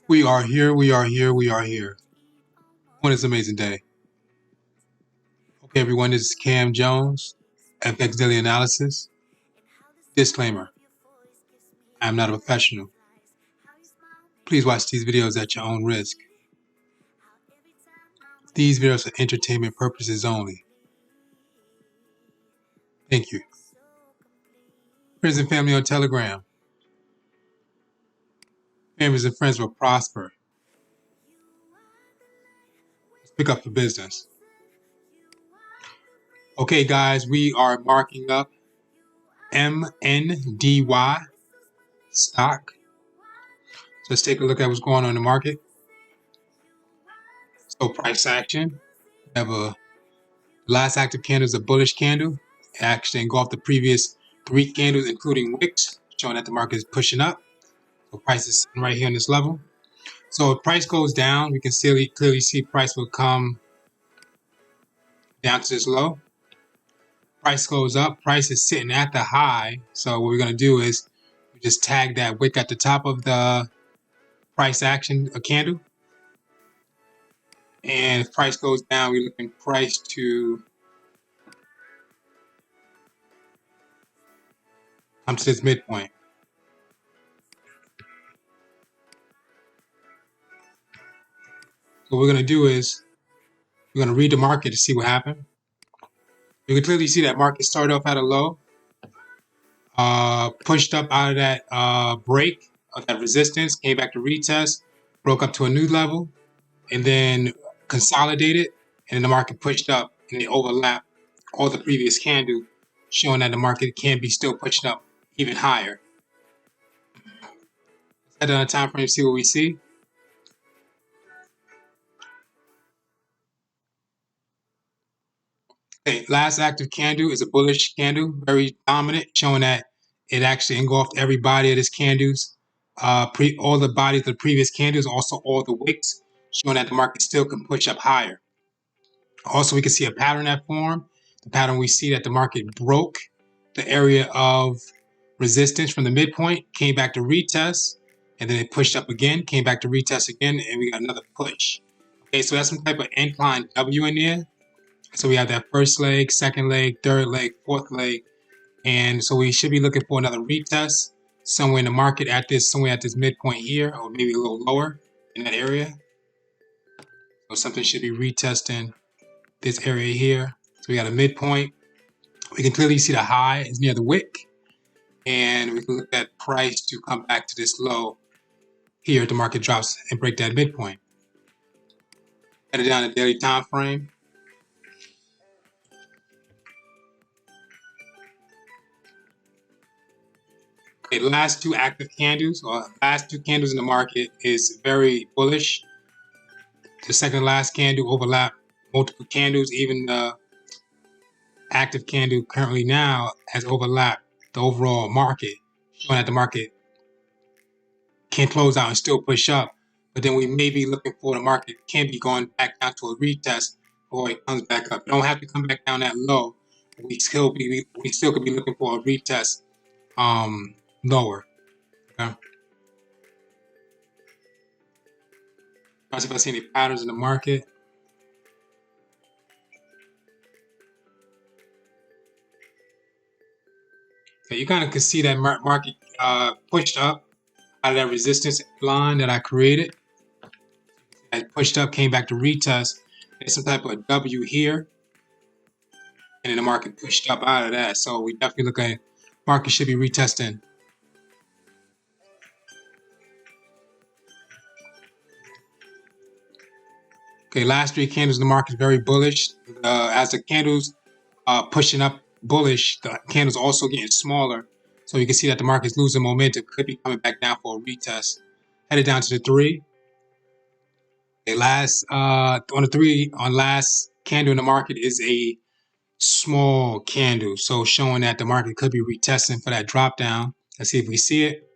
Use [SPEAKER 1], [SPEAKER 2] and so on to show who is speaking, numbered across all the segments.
[SPEAKER 1] We are here, we are here, we are here. On this amazing day. Okay, everyone, this is Cam Jones, FX Daily Analysis. Disclaimer, I am not a professional. Please watch these videos at your own risk. These videos are for entertainment purposes only. Thank you. Friends and family on Telegram. Families and friends will prosper. Let's pick up for business. Okay, guys, we are marking up MNDY stock. So let's take a look at what's going on in the market. So price action. We have a last active candle is a bullish candle. It actually engulfed the previous 3 candles, including wicks, showing that the market is pushing up. So price is sitting right here on this level. So if price goes down, we can clearly see price will come down to this low. Price goes up, price is sitting at the high. So what we're going to do is we just tag that wick at the top of the price action candle. And if price goes down, we're looking price to come to this midpoint. So what we're going to do is we're going to read the market to see what happened. You can clearly see that market started off at a low, pushed up out of that break of that resistance, came back to retest, broke up to a new level, and then consolidated, and then the market pushed up and it overlapped all the previous candles, showing that the market can be still pushing up even higher. Let's head on a time frame to see what we see. Okay, last active candle is a bullish candle, very dominant, showing that it actually engulfed every body of this candles, all the bodies of the previous candles, also all the wicks, showing that the market still can push up higher. Also, we can see a pattern that formed. The pattern we see that the market broke the area of resistance from the midpoint, came back to retest, and then it pushed up again, came back to retest again, and we got another push. Okay, so that's some type of incline W in there. So we have that first leg, second leg, third leg, fourth leg. And so we should be looking for another retest somewhere in the market somewhere at this midpoint here, or maybe a little lower in that area. So something should be retesting this area here. So we got a midpoint. We can clearly see the high is near the wick. And we can look at price to come back to this low here if the market drops and break that midpoint. Headed down the daily time frame. Okay, last 2 active candles, or last 2 candles in the market is very bullish. The second last candle overlapped multiple candles. Even the active candle currently now has overlapped the overall market, showing that the market can close out and still push up. But then we may be looking for the market can be going back down to a retest before it comes back up. It don't have to come back down that low. We still could be looking for a retest lower. Okay. Let's see if I see any patterns in the market. Okay, you kind of can see that market pushed up out of that resistance line that I created. I pushed up, came back to retest. There's some type of W here. And then the market pushed up out of that. So we definitely look at market should be retesting. Okay, last 3 candles in the market is very bullish. As the candles pushing up bullish, the candles also getting smaller. So you can see that the market is losing momentum. Could be coming back down for a retest. Headed down to the 3. Okay, last candle in the market is a small candle. So showing that the market could be retesting for that drop down. Let's see if we see it.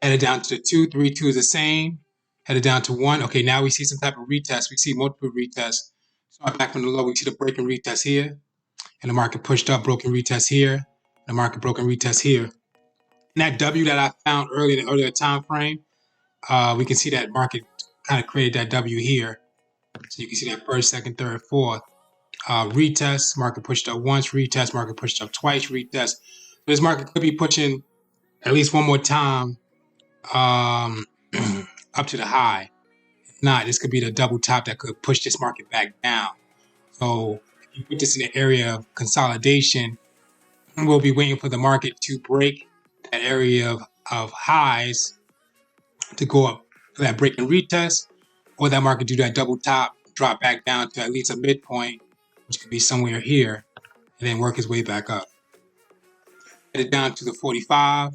[SPEAKER 1] Headed down to the 2, 3, 2 is the same. Headed down to 1. Okay, now we see some type of retest. We see multiple retests. Start back from the low. We see the breaking retest here. And the market pushed up, broken retest here. The market broken retest here. And that W that I found earlier in the earlier time frame, we can see that market kind of created that W here. So you can see that first, second, third, fourth. Retest, market pushed up once, retest, market pushed up twice, retest. This market could be pushing at least one more time up to the high. If not, this could be the double top that could push this market back down. So if you put this in the area of consolidation, we'll be waiting for the market to break that area of highs to go up for that break and retest, or that market do that double top, drop back down to at least a midpoint, which could be somewhere here, and then work his way back up. Headed down to the 45.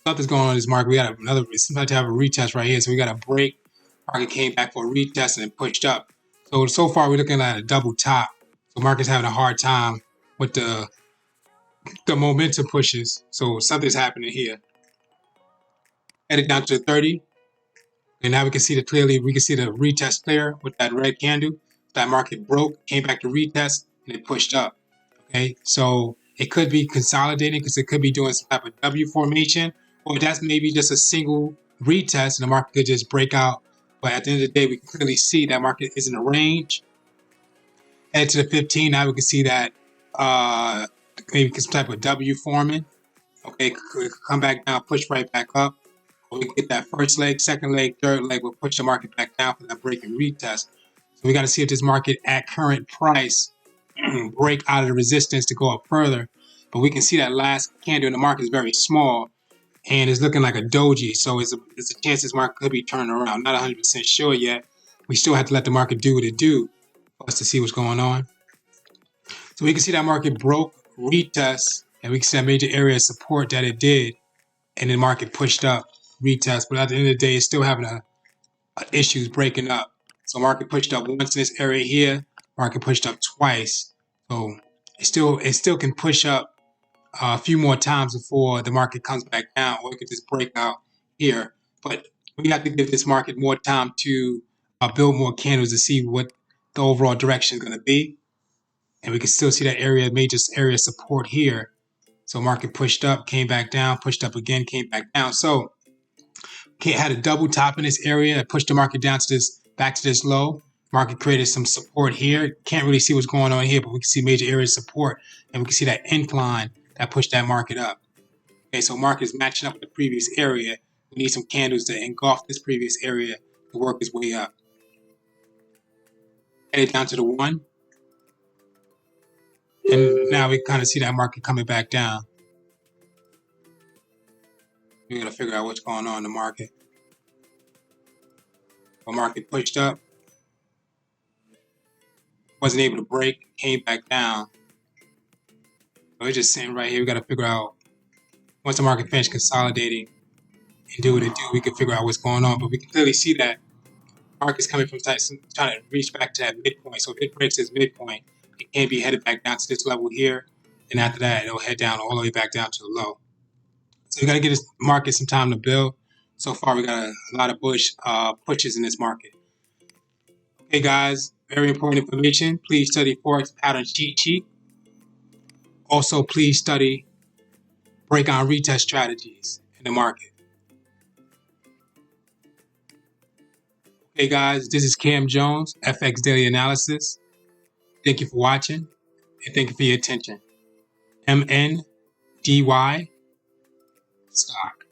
[SPEAKER 1] Something's going on in this market. We got another, it's about to have a retest right here. So we got a break. Market came back for a retest and then pushed up. So far we're looking at a double top. So market's having a hard time with the momentum pushes. So something's happening here. Headed down to the 30. And now we can see we can see the retest player with that red candle. That market broke, came back to retest, and it pushed up. Okay, so it could be consolidating because it could be doing some type of W formation, or that's maybe just a single retest and the market could just break out. But at the end of the day, we can clearly see that market is in a range. Head to the 15, now we can see that maybe some type of W forming. Okay, could come back down, push right back up. Or we get that first leg, second leg, third leg, we'll push the market back down for that break and retest. So we got to see if this market at current price break out of the resistance to go up further. But we can see that last candle in the market is very small and it's looking like a doji. So it's a chance this market could be turning around. Not 100% sure yet. We still have to let the market do what it do for us to see what's going on. So we can see that market broke, retest, and we can see that major area of support that it did. And then market pushed up, retest. But at the end of the day, it's still having issues breaking up. So market pushed up once in this area here. Market pushed up twice. So it still can push up a few more times before the market comes back down, or it could just break out here. But we have to give this market more time to build more candles to see what the overall direction is going to be. And we can still see that major area of support here. So market pushed up, came back down, pushed up again, came back down. So had a double top in this area that pushed the market down to back to this low. Market created some support here. Can't really see what's going on here, but we can see major areas of support, and we can see that incline that pushed that market up. Okay, so market is matching up with the previous area. We need some candles to engulf this previous area to work its way up. Headed down to the 1. And now we kind of see that market coming back down. We got to figure out what's going on in the market. The market pushed up, wasn't able to break, came back down. So it's just sitting right here. We got to figure out, once the market finishes consolidating and do what it do, we can figure out what's going on. But we can clearly see that market's coming from trying to reach back to that midpoint. So if it breaks this midpoint, it can be headed back down to this level here. And after that, it'll head down all the way back down to the low. So we got to give this market some time to build. So far, we got a lot of bullish pushes in this market. Okay, guys, very important information. Please study Forex pattern cheat sheet. Also, please study breakout retest strategies in the market. Okay, guys, this is Cam Jones, FX Daily Analysis. Thank you for watching, and thank you for your attention. MNDY stock.